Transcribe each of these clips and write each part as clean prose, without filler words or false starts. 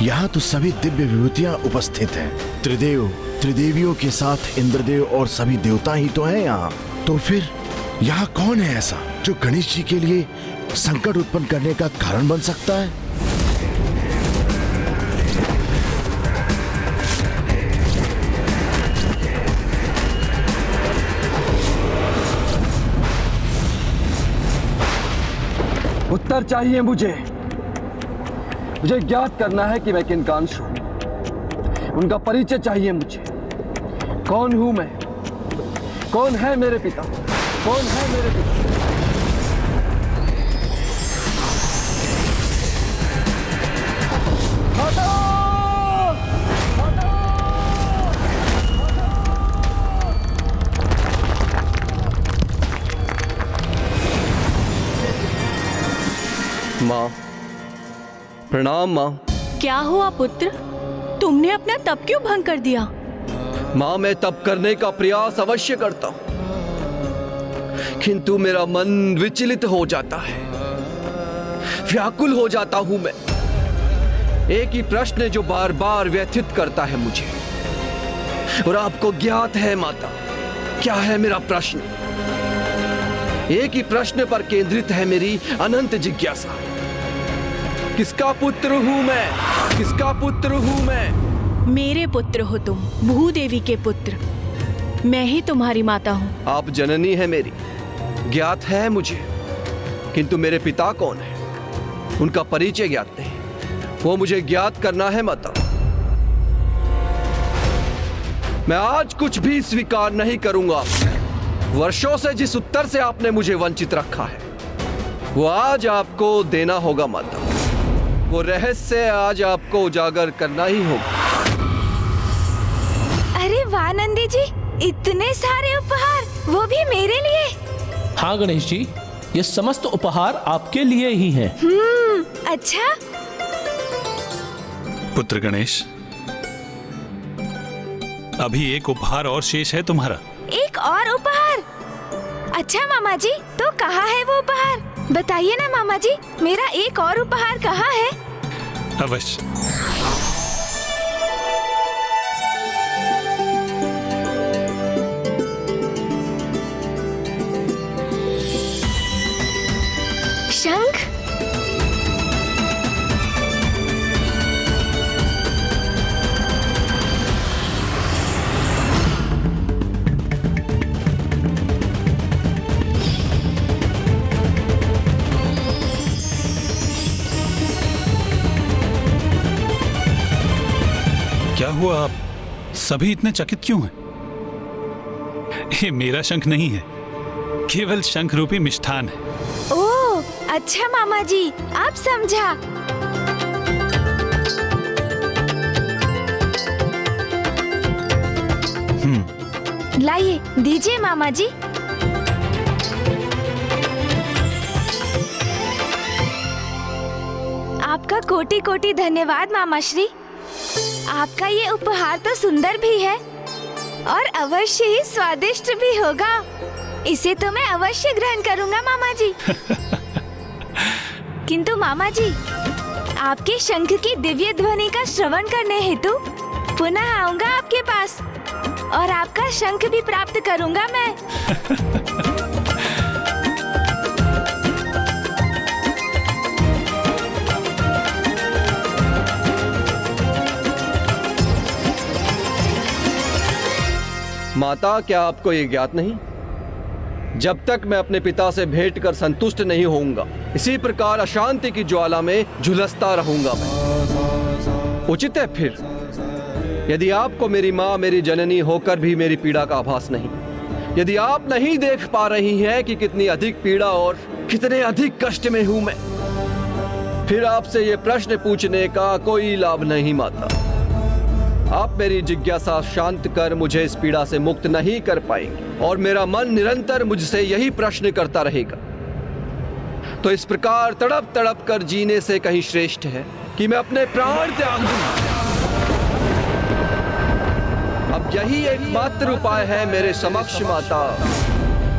यहाँ तो सभी दिव्य विभूतियाँ उपस्थित हैं। त्रिदेव, त्रिदेवियों के साथ इंद्रदेव और सभी देवता ही तो हैं यहाँ। तो फिर यहाँ कौन है ऐसा जो गणेश जी के लिए संकट उत्पन्न करने का कारण बन सकता है? उत्तर चाहिए मुझे ज्ञात करना है कि मैं किन का अंश हूं। उनका परिचय चाहिए मुझे। कौन हूं मैं? कौन है मेरे पिता? कौन है मेरे पिता? माँ, प्रणाम माँ। क्या हुआ पुत्र? तुमने अपना तप क्यों भंग कर दिया? माँ, मैं तप करने का प्रयास अवश्य करता हूँ, किंतु मेरा मन विचलित हो जाता है, व्याकुल हो जाता हूं मैं। एक ही प्रश्न जो बार बार व्यथित करता है मुझे, और आपको ज्ञात है माता, क्या है मेरा प्रश्न? एक ही प्रश्न पर केंद्रित है मेरी अनंत जिज्ञासा। किसका पुत्र हूं मैं? किसका पुत्र हूं मैं? मेरे पुत्र हो तुम, भूदेवी के पुत्र। मैं ही तुम्हारी माता हूँ। आप जननी है मेरी, ज्ञात है मुझे, किंतु मेरे पिता कौन है उनका परिचय ज्ञात नहीं। वो मुझे ज्ञात करना है माता। मैं आज कुछ भी स्वीकार नहीं करूंगा। वर्षों से जिस उत्तर से आपने मुझे वंचित रखा है, वो आज आपको देना होगा माता। वो रहस्य आज आपको उजागर करना ही होगा। अरे वाह नंदी जी, इतने सारे उपहार, वो भी मेरे लिए। हाँ गणेश जी, ये समस्त उपहार आपके लिए ही हैं। अच्छा। पुत्र गणेश, अभी एक उपहार और शेष है तुम्हारा। एक और उपहार? अच्छा मामा जी, तो कहाँ है वो उपहार? बताइए ना मामा जी, मेरा एक और उपहार कहाँ है? अवश्य। शंख? क्या हुआ, आप सभी इतने चकित क्यों हैं? ये मेरा शंख नहीं है, केवल शंख रूपी मिष्ठान है। ओह, अच्छा मामा जी, आप समझा। लाइए, दीजिए मामा जी। आपका कोटि कोटि धन्यवाद मामा श्री। आपका ये उपहार तो सुंदर भी है और अवश्य ही स्वादिष्ट भी होगा। इसे तो मैं अवश्य ग्रहण करूंगा मामा जी। किंतु मामा जी, आपके शंख की दिव्य ध्वनि का श्रवण करने हेतु पुनः आऊंगा आपके पास और आपका शंख भी प्राप्त करूंगा मैं। माता, क्या आपको ये ज्ञात नहीं? जब तक मैं अपने पिता से भेंट कर संतुष्ट नहीं होऊंगा, इसी प्रकार अशांति की ज्वाला में झुलसता रहूंगा मैं। उचित है फिर, यदि आपको मेरी माँ, मेरी जननी होकर भी मेरी पीड़ा का आभास नहीं, यदि आप नहीं देख पा रही हैं कि कितनी अधिक पीड़ा और कितने अधिक कष्ट में हूं मैं, फिर आपसे ये प्रश्न पूछने का कोई लाभ नहीं माता। आप मेरी जिज्ञासा शांत कर मुझे इस पीड़ा से मुक्त नहीं कर पाएंगे और मेरा मन निरंतर मुझसे यही प्रश्न करता रहेगा। तो इस प्रकार तड़प तड़प कर जीने से कहीं श्रेष्ठ है कि मैं अपने प्राण त्याग दूं। अब यही एकमात्र उपाय है मेरे समक्ष माता।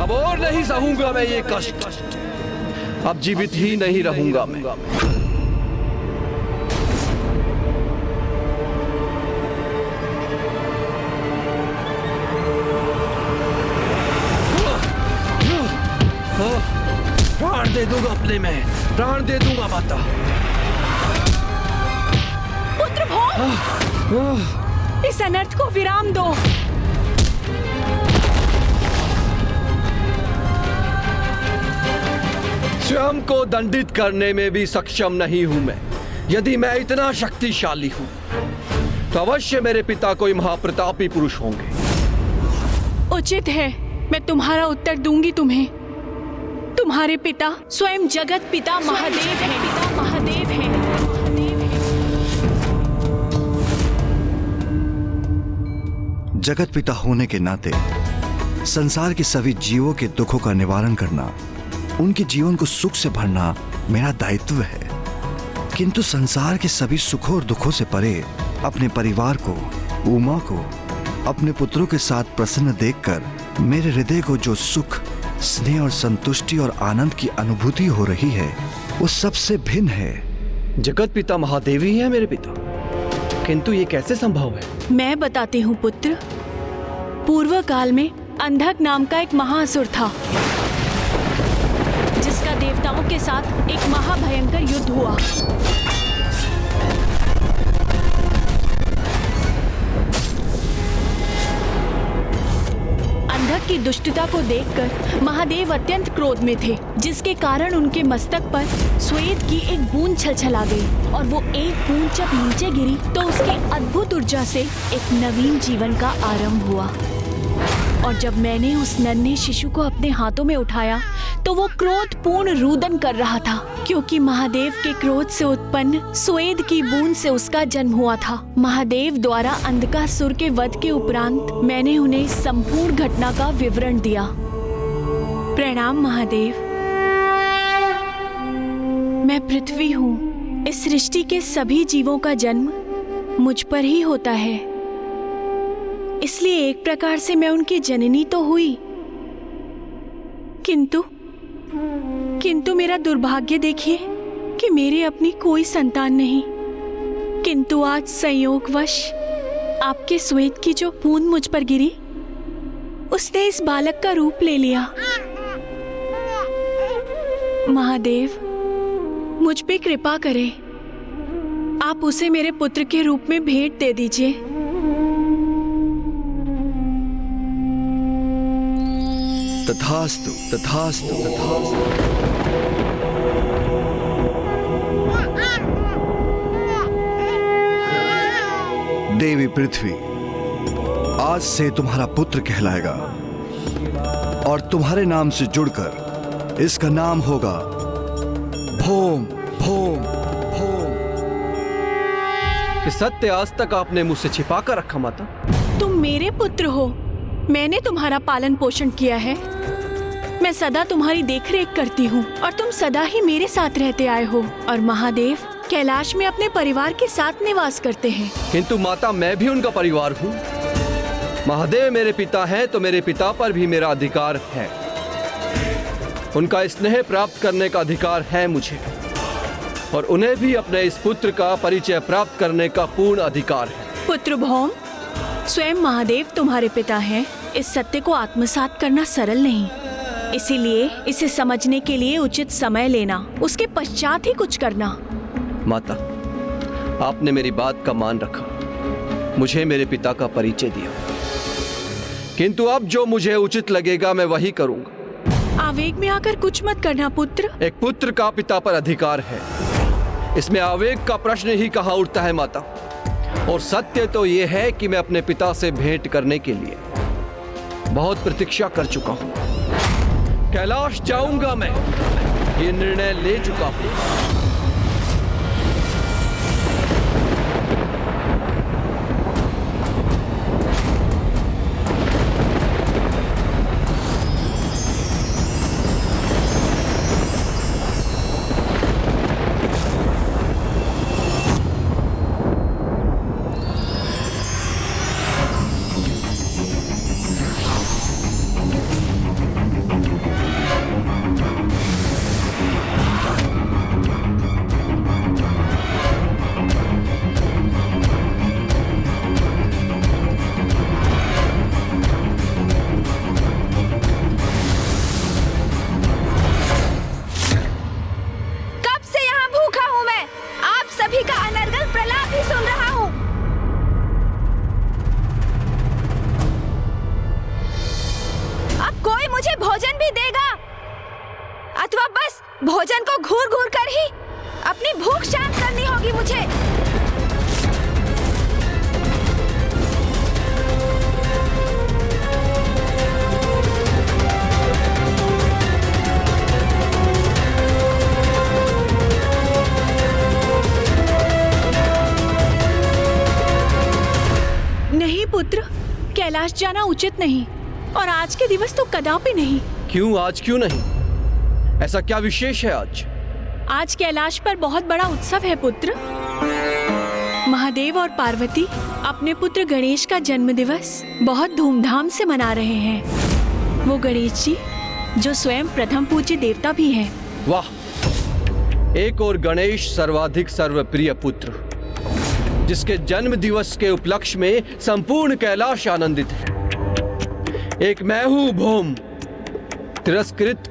अब और नहीं सहूंगा मैं ये कष्ट, अब जीवित ही नहीं रहूंगा मैं। प्राण दे दूंगा अपने में, प्राण दे दूंगा माता। पुत्र भौम, इस अनर्थ को विराम दो। स्वयं को दंडित करने में भी सक्षम नहीं हूं मैं। यदि मैं इतना शक्तिशाली हूं तो अवश्य मेरे पिता कोई महाप्रतापी पुरुष होंगे। उचित है, मैं तुम्हारा उत्तर दूंगी तुम्हें। तुम्हारे पिता स्वयं जगत पिता महादेव है। पिता महादेव है। जगत पिता होने के नाते संसार के सभी जीवों के दुखों का निवारण करना, उनके जीवन को सुख से भरना मेरा दायित्व है। किंतु संसार के सभी सुखों और दुखों से परे अपने परिवार को, उमा को, अपने पुत्रों के साथ प्रसन्न देखकर मेरे हृदय को जो सुख, स्नेह और संतुष्टि और आनंद की अनुभूति हो रही है, वो सबसे भिन्न है। जगत पिता महादेव ही है मेरे पिता, किंतु ये कैसे संभव है? मैं बताती हूँ पुत्र। पूर्व काल में अंधक नाम का एक महाअसुर था, जिसका देवताओं के साथ एक महाभयंकर युद्ध हुआ। अंधक की दुष्टता को देखकर महादेव अत्यंत क्रोध में थे, जिसके कारण उनके मस्तक पर श्वेत की एक बूंद छलछला गई और वो एक बूंद जब नीचे गिरी तो उसकी अद्भुत ऊर्जा से एक नवीन जीवन का आरंभ हुआ। और जब मैंने उस नन्हे शिशु को अपने हाथों में उठाया तो वो क्रोधपूर्ण रुदन कर रहा था, क्योंकि महादेव के क्रोध से उत्पन्न स्वेद की बूंद से उसका जन्म हुआ था। महादेव द्वारा अंधकासुर के वध के उपरांत मैंने उन्हें इस संपूर्ण घटना का विवरण दिया। प्रणाम महादेव। मैं पृथ्वी हूँ। इस सृष्टि के सभी जीवों का जन्म मुझ पर ही होता है, इसलिए एक प्रकार से मैं उनकी जननी तो हुई, किंतु मेरा दुर्भाग्य देखिए कि मेरे अपनी कोई संतान नहीं। किंतु आज संयोगवश आपके श्वेत की जो बूंद मुझ पर गिरी, उसने इस बालक का रूप ले लिया। महादेव, मुझ पे कृपा करें। आप उसे मेरे पुत्र के रूप में भेंट दे दीजिए। तथास्तु, तथास्तु, तथास्तु। देवी पृथ्वी आज से तुम्हारा पुत्र कहलाएगा और तुम्हारे नाम से जुड़कर इसका नाम होगा भौम, भौम, भौम। कि सत्य आज तक आपने मुझसे छिपा कर रखा माता। तुम मेरे पुत्र हो, मैंने तुम्हारा पालन पोषण किया है। मैं सदा तुम्हारी देखरेख करती हूँ और तुम सदा ही मेरे साथ रहते आए हो। और महादेव कैलाश में अपने परिवार के साथ निवास करते हैं। किंतु माता, मैं भी उनका परिवार हूँ। महादेव मेरे पिता हैं तो मेरे पिता पर भी मेरा अधिकार है। उनका स्नेह प्राप्त करने का अधिकार है मुझे, और उन्हें भी अपने इस पुत्र का परिचय प्राप्त करने का पूर्ण अधिकार है। पुत्र भौम, स्वयं महादेव तुम्हारे पिता हैं। इस सत्य को आत्मसात करना सरल नहीं, इसीलिए इसे समझने के लिए उचित समय लेना, उसके पश्चात ही कुछ करना। माता, आपने मेरी बात का मान रखा, मुझे मेरे पिता का परिचय दिया, किंतु अब जो मुझे उचित लगेगा मैं वही करूंगा। आवेग में आकर कुछ मत करना पुत्र। एक पुत्र का पिता पर अधिकार है, इसमें आवेग का प्रश्न ही कहाँ उठता है माता। और सत्य तो यह है कि मैं अपने पिता से भेंट करने के लिए बहुत प्रतीक्षा कर चुका हूं। कैलाश जाऊंगा मैं, ये निर्णय ले चुका हूं। अथवा बस भोजन को घूर घूर कर ही अपनी भूख शांत करनी होगी मुझे। नहीं पुत्र, कैलाश जाना उचित नहीं और आज के दिवस तो कदापि नहीं। क्यों आज क्यों नहीं? ऐसा क्या विशेष है आज? आज कैलाश पर बहुत बड़ा उत्सव है पुत्र। महादेव और पार्वती अपने पुत्र गणेश का जन्म दिवस बहुत धूमधाम से मना रहे हैं। वो गणेश जी जो स्वयं प्रथम पूज्य देवता भी हैं। वाह, एक और गणेश सर्वाधिक सर्वप्रिय पुत्र, जिसके जन्म दिवस के उपलक्ष्य में संपूर्ण कैलाश आनंदित है। एक मैं हूं भौम, तिरस्कृत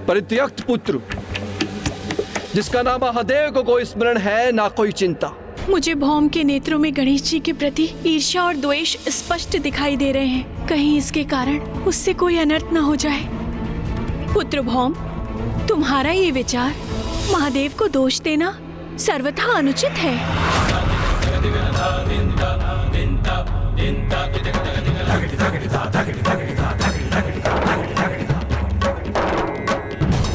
परित्यक्त पुत्र, जिसका नाम महादेव को कोई स्मरण है ना कोई चिंता। मुझे भौम के नेत्रों में गणेश जी के प्रति ईर्ष्या और द्वेष स्पष्ट दिखाई दे रहे हैं। कहीं इसके कारण उससे कोई अनर्थ न हो जाए। पुत्र भौम, तुम्हारा ये विचार महादेव को दोष देना सर्वथा अनुचित है।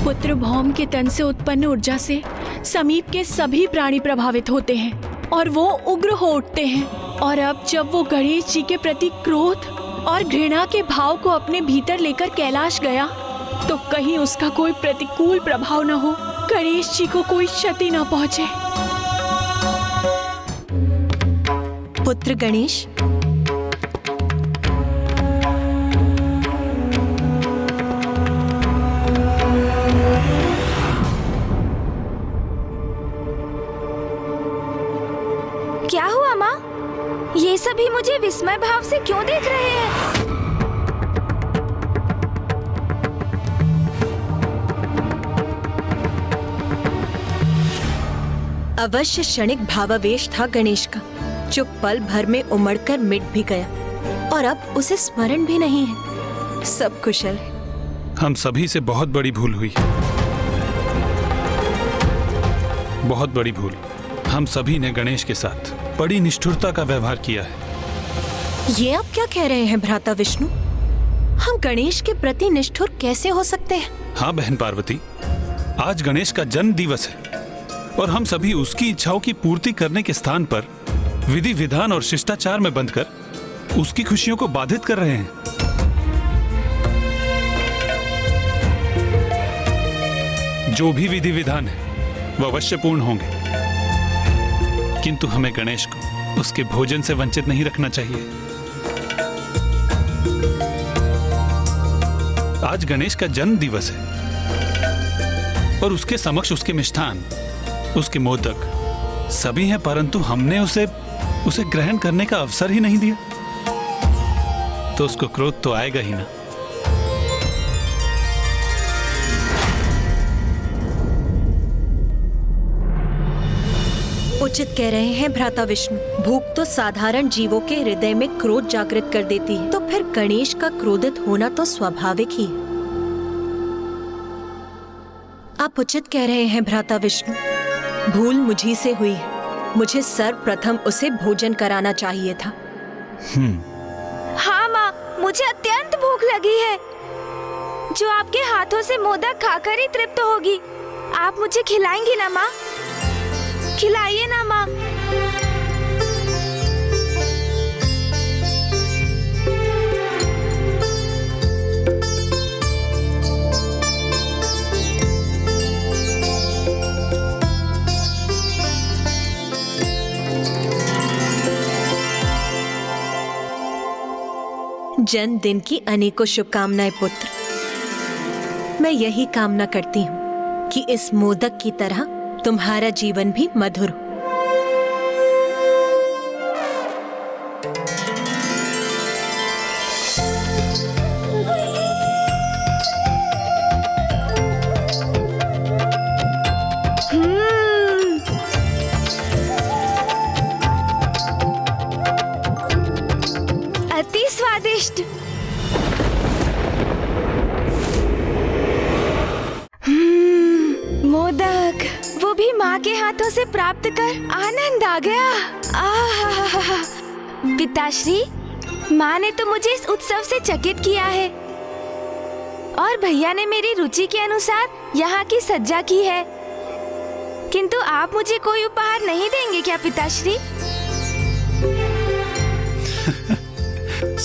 पुत्र भौम के तन से उत्पन्न ऊर्जा से समीप के सभी प्राणी प्रभावित होते हैं और वो उग्र हो उठते हैं। और अब जब वो गणेश जी के प्रति क्रोध और घृणा के भाव को अपने भीतर लेकर कैलाश गया, तो कहीं उसका कोई प्रतिकूल प्रभाव न हो, गणेश जी को कोई क्षति न पहुंचे। पुत्र गणेश, क्या हुआ माँ? ये सभी मुझे विस्मय भाव से क्यों देख रहे हैं? अवश्य क्षणिक भावावेश था गणेश का, जो पल भर में उमड़कर मिट भी गया और अब उसे स्मरण भी नहीं है। सब कुशल है। हम सभी से बहुत बड़ी भूल हुई, बहुत बड़ी भूल। हम सभी ने गणेश के साथ बड़ी निष्ठुरता का व्यवहार किया है। ये आप क्या कह रहे हैं भ्राता विष्णु? हम गणेश के प्रति निष्ठुर कैसे हो सकते हैं? हाँ बहन पार्वती, आज गणेश का जन्म दिवस है और हम सभी उसकी इच्छाओं की पूर्ति करने के स्थान पर विधि विधान और शिष्टाचार में बंधकर उसकी खुशियों को बाधित कर रहे हैं। जो भी विधि विधान है वह अवश्य पूर्ण होंगे, किंतु हमें गणेश को उसके भोजन से वंचित नहीं रखना चाहिए। आज गणेश का जन्म दिवस है और उसके समक्ष उसके मिष्ठान, उसके मोदक सभी हैं, परंतु हमने उसे ग्रहण करने का अवसर ही नहीं दिया, तो उसको क्रोध तो आएगा ही ना। उचित कह रहे हैं भ्राता विष्णु। भूख तो साधारण जीवों के हृदय में क्रोध जागृत कर देती है, तो फिर गणेश का क्रोधित होना तो स्वाभाविक ही है। आप उचित कह रहे हैं भ्राता विष्णु। भूल मुझी से हुई है। मुझे सर्वप्रथम उसे भोजन कराना चाहिए था। हाँ माँ, मुझे अत्यंत भूख लगी है, जो आपके हाथों से मोदक खाकर ही तृप्त होगी। आप मुझे खिलाएंगी ना माँ? खिलाइए ना माँ। जन्मदिन की अनेकों शुभकामनाएं पुत्र। मैं यही कामना करती हूँ कि इस मोदक की तरह तुम्हारा जीवन भी मधुर हो। अति स्वादिष्ट। भी माँ के हाथों से प्राप्त कर आनंद आ गया। आहा, पिताश्री, माँ ने तो मुझे इस उत्सव से चकित किया है और भैया ने मेरी रुचि के अनुसार यहाँ की सज्जा की है। किंतु आप मुझे कोई उपहार नहीं देंगे क्या पिताश्री?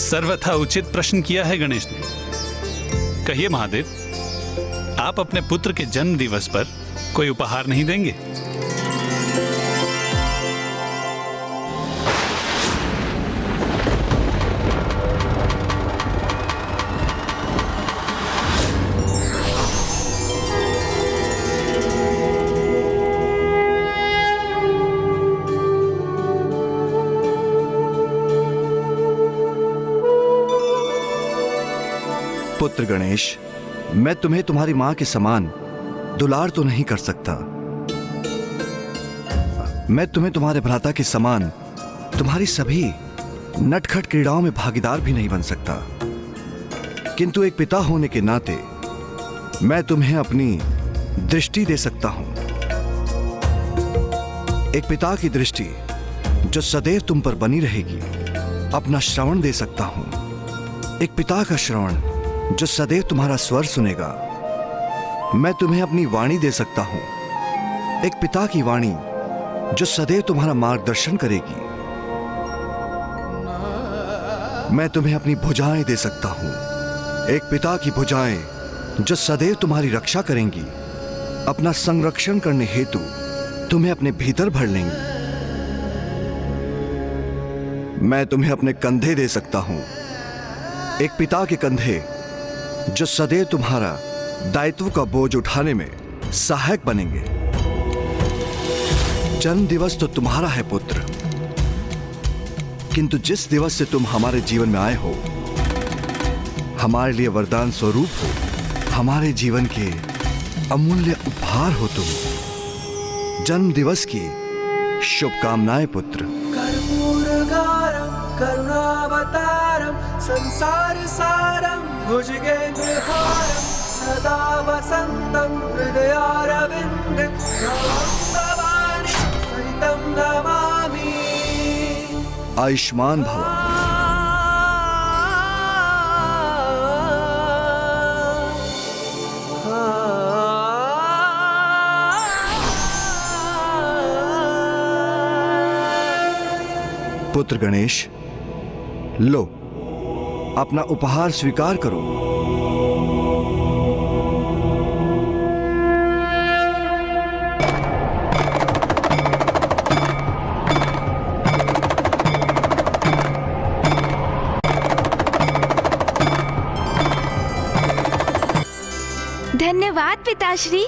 सर्वथा उचित प्रश्न किया है गणेश ने। कहिए महादेव, आप अपने पुत्र के जन्म दिवस पर कोई उपहार नहीं देंगे? पुत्र गणेश, मैं तुम्हें तुम्हारी मां के समान दुलार तो नहीं कर सकता। मैं तुम्हें तुम्हारे भ्राता के समान तुम्हारी सभी नटखट क्रीड़ाओं में भागीदार भी नहीं बन सकता। किंतु एक पिता होने के नाते मैं तुम्हें अपनी दृष्टि दे सकता हूं। एक पिता की दृष्टि जो सदैव तुम पर बनी रहेगी, अपना श्रवण दे सकता हूं। एक पिता का श्रवण जो सदैव तुम्हारा स्वर सुनेगा। मैं तुम्हें अपनी वाणी दे सकता हूं, एक पिता की वाणी जो सदैव तुम्हारा मार्गदर्शन करेगी। मैं तुम्हें अपनी भुजाएं दे सकता हूं, एक पिता की भुजाएं जो सदैव तुम्हारी रक्षा करेंगी, अपना संरक्षण करने हेतु तुम्हें अपने भीतर भर लेंगी। मैं तुम्हें अपने कंधे दे सकता हूं, एक पिता के कंधे जो सदैव तुम्हारा दायित्व का बोझ उठाने में सहायक बनेंगे। जन्म दिवस तो तुम्हारा है पुत्र, किंतु जिस दिवस से तुम हमारे जीवन में आए हो, हमारे लिए वरदान स्वरूप हो, हमारे जीवन के अमूल्य उपहार हो तुम। जन्म दिवस की शुभकामनाएं पुत्र। कर्पूरगारं करुणावतारं संसार सारं भुजगेन्द्रहारं सदा वसन्तं हृदयारविन्दे भवानी सहितं नमामि। आयुष्मान भव। पुत्र गणेश, लो, अपना उपहार स्वीकार करो। धन्यवाद पिताश्री,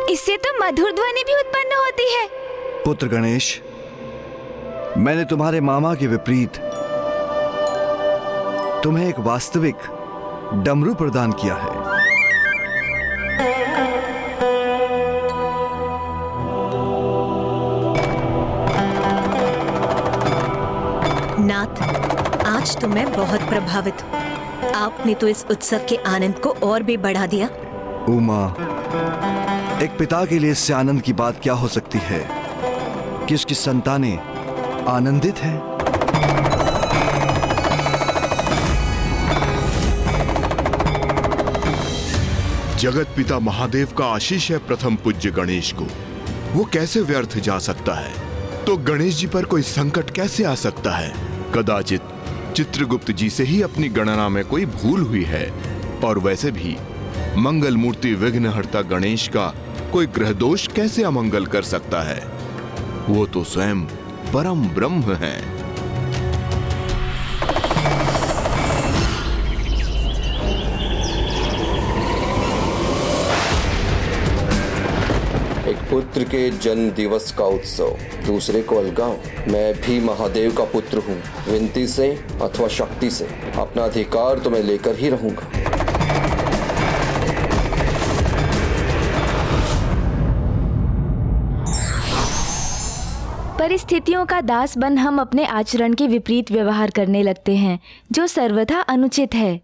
इससे तो मधुर ध्वनि भी उत्पन्न होती है। पुत्र गणेश, मैंने तुम्हारे मामा के विपरीत तुम्हें एक वास्तविक डमरू प्रदान किया है। नाथ, आज तो मैं बहुत प्रभावित हूँ। आपने तो इस उत्सव के आनंद को और भी बढ़ा दिया। उमा, एक पिता के लिए इससे आनंद की बात क्या हो सकती है कि उसकी संतानें आनंदित है। जगत पिता महादेव का आशीष है प्रथम पूज्य गणेश को, वो कैसे व्यर्थ जा सकता है? तो गणेश जी पर कोई संकट कैसे आ सकता है? कदाचित चित्रगुप्त जी से ही अपनी गणना में कोई भूल हुई है। और वैसे भी मंगल मूर्ति विघ्नहर्ता गणेश का कोई ग्रह दोष कैसे अमंगल कर सकता है? वो तो स्वयं परम ब्रह्म है। एक पुत्र के जन्म दिवस का उत्सव दूसरे को अलगाओ। मैं भी महादेव का पुत्र हूँ। विनती से अथवा शक्ति से अपना अधिकार तो मैं लेकर ही रहूंगा। परिस्थितियों का दास बन हम अपने आचरण के विपरीत व्यवहार करने लगते हैं, जो सर्वथा अनुचित है।